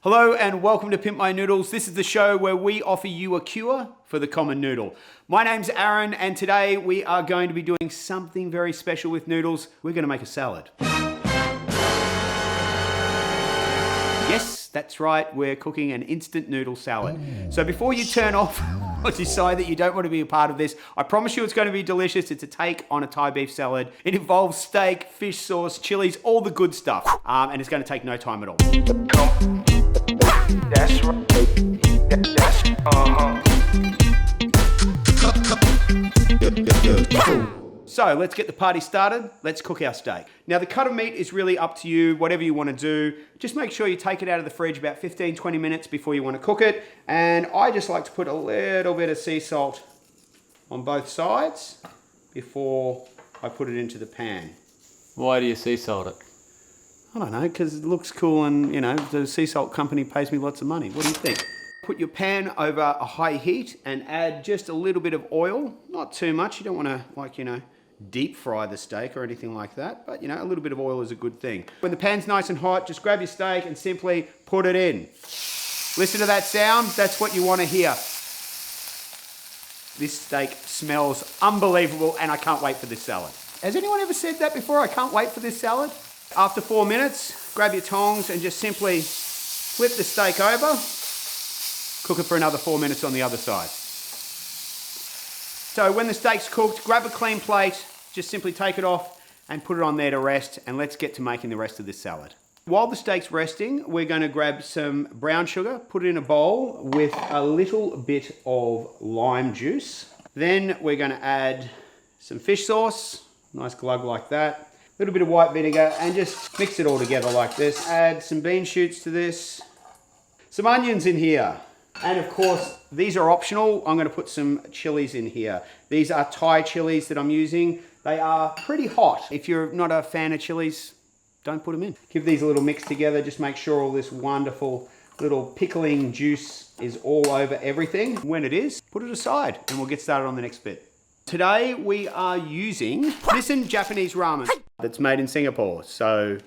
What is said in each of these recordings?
Hello and welcome to Pimp My Noodles. This is the show where we offer you a cure for the common noodle. My name's Aaron and today we are going to be doing something very special with noodles. We're going to make a salad. Yes, that's right, we're cooking an instant noodle salad. So before you turn off or decide that you don't want to be a part of this, I promise you it's going to be delicious. It's a take on a Thai beef salad. It involves steak, fish sauce, chilies, all the good stuff. And it's going to take no time at all. That's right. So let's get the party started. Let's cook our steak. Now the cut of meat is really up to you, whatever you want to do. Just make sure you take it out of the fridge about 15-20 minutes before you want to cook it. And I just like to put a little bit of sea salt on both sides before I put it into the pan. Why do you sea salt it? I don't know, because it looks cool and, you know, the sea salt company pays me lots of money. What do you think? Put your pan over a high heat and add just a little bit of oil. Not too much. You don't want to, like, you know, deep fry the steak or anything like that. But, you know, a little bit of oil is a good thing. When the pan's nice and hot, just grab your steak and simply put it in. Listen to that sound. That's what you want to hear. This steak smells unbelievable and I can't wait for this salad. Has anyone ever said that before? I can't wait for this salad? After 4 minutes, grab your tongs and just simply flip the steak over. Cook it for another 4 minutes on the other side. So when the steak's cooked, grab a clean plate, just simply take it off and put it on there to rest, and let's get to making the rest of this salad. While the steak's resting, we're going to grab some brown sugar, put it in a bowl with a little bit of lime juice. Then we're going to add some fish sauce, nice glug like that. A little bit of white vinegar and just mix it all together like this. Add some bean shoots to this, some onions in here. And of course, these are optional. I'm gonna put some chilies in here. These are Thai chilies that I'm using. They are pretty hot. If you're not a fan of chilies, don't put them in. Give these a little mix together. Just make sure all this wonderful little pickling juice is all over everything. When it is, put it aside and we'll get started on the next bit. Today we are using Japanese ramen that's made in Singapore. So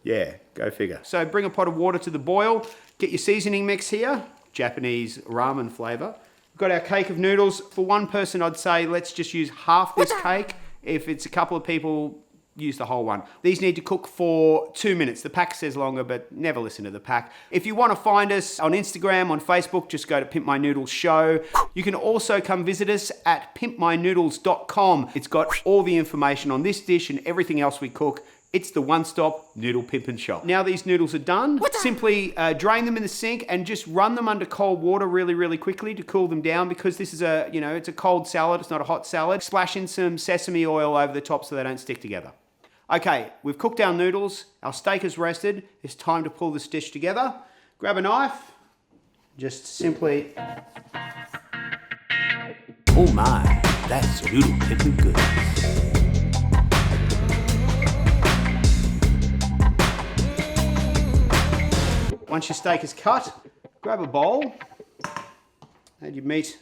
yeah, go figure. So bring a pot of water to the boil. Get your seasoning mix here, Japanese ramen flavor. We've got our cake of noodles. For one person, I'd say let's just use half this cake. If it's a couple of people, use the whole one. These need to cook for 2 minutes. The pack says longer, but never listen to the pack. If you want to find us on Instagram, on Facebook, just go to Pimp My Noodles Show. You can also come visit us at pimpmynoodles.com. It's got all the information on this dish and everything else we cook. It's the one-stop noodle pimpin' shop. Now these noodles are done. Simply drain them in the sink and just run them under cold water really, really quickly to cool them down because this is a, you know, it's a cold salad. It's not a hot salad. Splash in some sesame oil over the top so they don't stick together. Okay, we've cooked our noodles. Our steak is rested. It's time to pull this dish together. Grab a knife. Just simply. Oh my, that's Noodle Pimpin Goodness. Once your steak is cut, grab a bowl, add your meat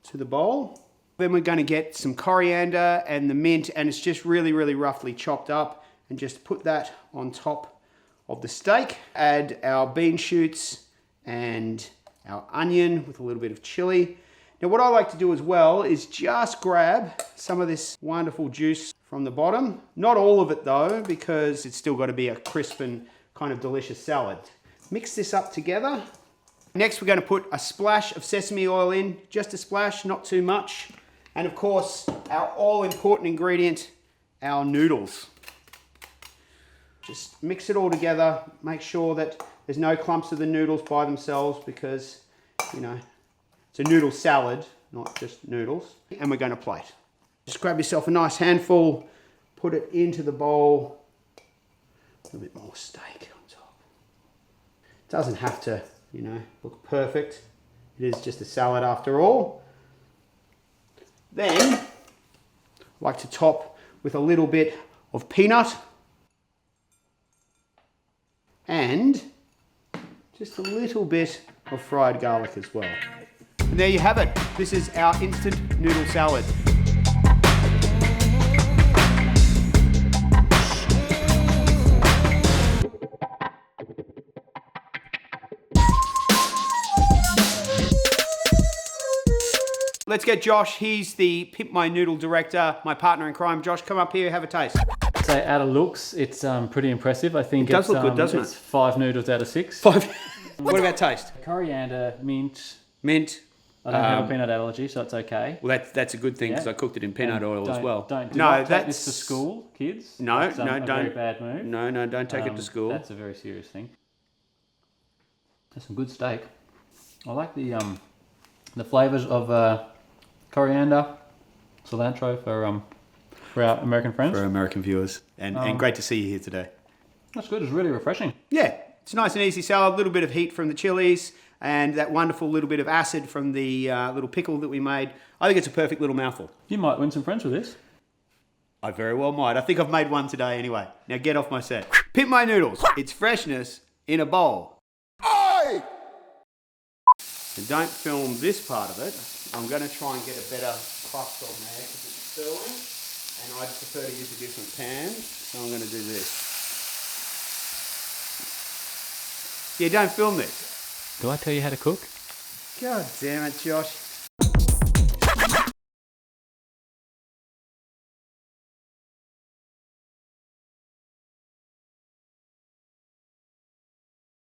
to the bowl. Then we're going to get some coriander and the mint, and it's just really, really roughly chopped up, and just put that on top of the steak. Add our bean shoots and our onion with a little bit of chili. Now what I like to do as well is just grab some of this wonderful juice from the bottom. Not all of it though, because it's still got to be a crisp and kind of delicious salad. Mix this up together. Next, we're going to put a splash of sesame oil in, just a splash, not too much. And of course, our all-important ingredient, our noodles. Just mix it all together. Make sure that there's no clumps of the noodles by themselves because, you know, it's a noodle salad, not just noodles. And we're going to plate. Just grab yourself a nice handful, put it into the bowl. A little bit more steak. Doesn't have to, you know, look perfect. It is just a salad after all. Then, I like to top with a little bit of peanut and just a little bit of fried garlic as well. And there you have it. This is our instant noodle salad. Let's get Josh. He's the Pimp My Noodle director, my partner in crime. Josh, come up here, have a taste. So out of looks, it's pretty impressive. I think It does look good, doesn't it's 5 noodles out of 6. What about taste? Coriander, mint. Mint. I don't have a peanut allergy, so it's okay. Well, that's a good thing because I cooked it in peanut oil as well. Do not take this to school, kids. No, That's, no, a don't. very bad move. No, don't take it to school. That's a very serious thing. That's some good steak. I like the flavours of coriander, cilantro for our American friends. For our American viewers. And great to see you here today. That's good. It's really refreshing. Yeah, it's a nice and easy salad. A little bit of heat from the chilies and that wonderful little bit of acid from the little pickle that we made. I think it's a perfect little mouthful. You might win some friends with this. I very well might. I think I've made one today anyway. Now get off my set. Pimp My Noodles. It's freshness in a bowl. Oi! And don't film this part of it. I'm going to try and get a better crust on there because it's sterling. And I'd prefer to use a different pan. So I'm going to do this. Yeah, don't film this. Do I tell you how to cook? God damn it, Josh.